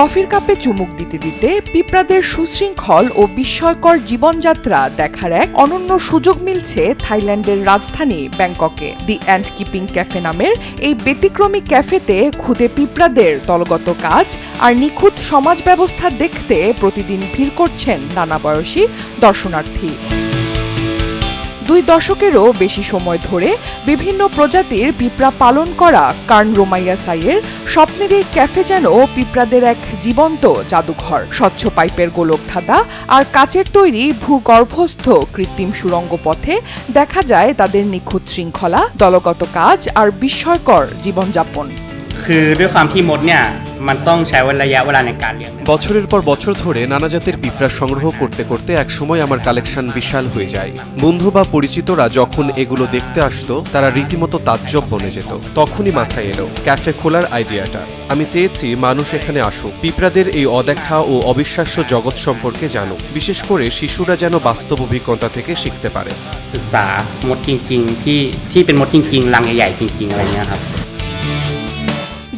কফির কাপে চুমুক দিতে দিতে পিঁপড়াদের সুশৃঙ্খল ও বিস্ময়কর জীবনযাত্রা দেখার এক অনন্য সুযোগ মিলছে থাইল্যান্ডের রাজধানী ব্যাংককে। দি অ্যান্ট কিপিং ক্যাফে নামের এই ব্যতিক্রমী ক্যাফেতে খুদে পিঁপড়াদের দলগত কাজ আর নিখুঁত সমাজ ব্যবস্থা দেখতে প্রতিদিন ভিড় করছেন নানা বয়সী দর্শনার্থী। 2 দশকেরও বেশি সময় ধরে বিভিন্ন প্রজাতির পিঁপড়া পালন করা কার্ন রোমাইয়াসাইয়ের স্বপ্নের এই ক্যাফে যেন পিঁপড়াদের এক জীবন্ত জাদুঘর। স্বচ্ছ পাইপের গোলক ধাঁধা আর কাচের তৈরি ভূগর্ভস্থ কৃত্রিম সুড়ঙ্গ পথে দেখা যায় তাদের নিখুঁত শৃঙ্খলা, দলগত কাজ আর বিস্ময়কর জীবনযাপন। বছরের পর বছর ধরে নানা জাতের পিঁপড়া সংগ্রহ করতে করতে একসময় আমার কালেকশন বিশাল হয়ে যায়। বন্ধু বা পরিচিতরা যখন এগুলো দেখতে আসতো তারা রীতিমতো তাজ্জব বনে যেত। তখনই মাথায় এলো ক্যাফে খোলার আইডিয়াটা। আমি চেয়েছি মানুষ এখানে আসুক, পিঁপড়াদের এই অদেখা ও অবিশ্বাস্য জগৎ সম্পর্কে জানুক, বিশেষ করে শিশুরা যেন বাস্তব অভিজ্ঞতা থেকে শিখতে পারে।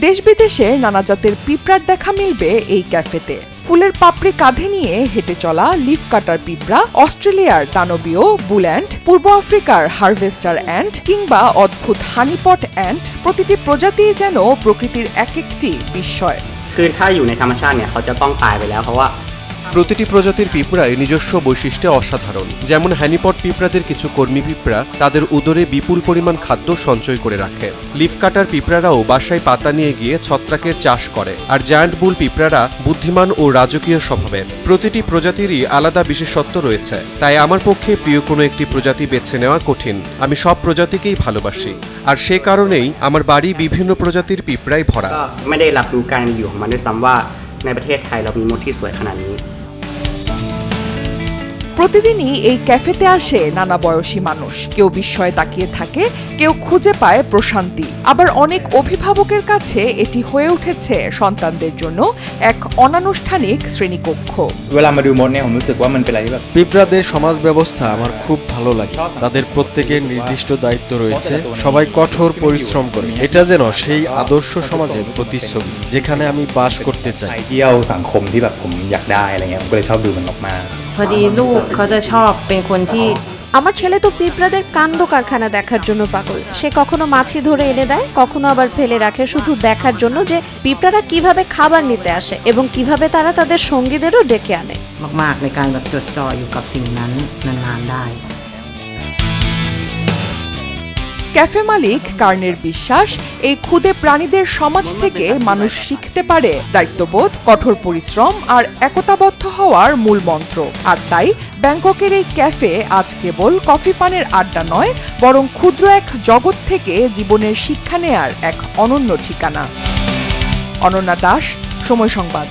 দেশ বিদেশের নানা জাতের পিঁপড়ার দেখা মিলবে এই ক্যাফেতে। ফুলের পাপড়ি কাঁধে নিয়ে হেঁটে চলা লিফ কাটার পিঁপড়া, অস্ট্রেলিয়ার দানবীয় বুল অ্যান্ট, পূর্ব আফ্রিকার হারভেস্টার অ্যান্ট কিংবা অদ্ভুত হানিপট অ্যান্ট, প্রতিটি প্রজাতি যেন প্রকৃতির এক একটি বিস্ময়। প্রতিটি প্রজাতির পিঁপড়ায় নিজস্ব বৈশিষ্ট্যে অসাধারণ। যেমন হ্যানিপট পিঁপড়াদের কিছু কর্মী পিঁপড়া তাদের উদরে বিপুল পরিমাণ খাদ্য সঞ্চয় করে রাখে। লিফ কাটার পিঁপড়ারাও বাসায় পাতা নিয়ে গিয়ে ছত্রাকের চাষ করে। আর জায়ান্ট বুল পিঁপড়ারা বুদ্ধিমান ও রাজকীয় স্বভাবের। প্রতিটি প্রজাতিরই আলাদা বিশেষত্ব রয়েছে, তাই আমার পক্ষে প্রিয় কোনো একটি প্রজাতি বেছে নেওয়া কঠিন। আমি সব প্রজাতিকেই ভালোবাসি, আর সে কারণেই আমার বাড়ি বিভিন্ন প্রজাতির পিঁপড়ায় ভরা। প্রতিদিনই এই ক্যাফেতে আসে নানা বয়সী মানুষ। কেউ বিস্ময়ে তাকিয়ে থাকে, কেউ খুঁজে পায় প্রশান্তি। আবার অনেক অভিভাবকের কাছে এটি হয়ে উঠেছে সন্তানদের জন্য এক অনানুষ্ঠানিক শ্রেণীকক্ষ। পিঁপড়াদের সমাজ ব্যবস্থা আমার খুব ভালো লাগে। তাদের প্রত্যেকের নির্দিষ্ট দায়িত্ব রয়েছে, সবাই কঠোর পরিশ্রম করে। এটা যেন সেই আদর্শ সমাজের প্রতিচ্ছবি যেখানে আমি বাস করতে চাই। আমার ছেলে তো পিঁপড়াদের কাণ্ড কারখানা দেখার জন্য পাগল। সে কখনো মাছি ধরে এনে দেয়, কখনো আবার ফেলে রাখে শুধু দেখার জন্য যে পিঁপড়ারা কিভাবে খাবার নিতে আসে এবং কিভাবে তারা তাদের সঙ্গীদেরও ডেকে আনে। ক্যাফে মালিক কার্নের বিশ্বাস, এই ক্ষুদে প্রাণীদের সমাজ থেকে মানুষ শিখতে পারে দায়িত্ববোধ, কঠোর পরিশ্রম আর একতাবদ্ধ হওয়ার মূল মন্ত্র। আর তাই ব্যাংককের এই ক্যাফে আজ কেবল কফি পানের আড্ডা নয়, বরং ক্ষুদ্র এক জগৎ থেকে জীবনের শিক্ষা নেয়ার এক অনন্য ঠিকানা। অনন্যা দাস, সময় সংবাদ।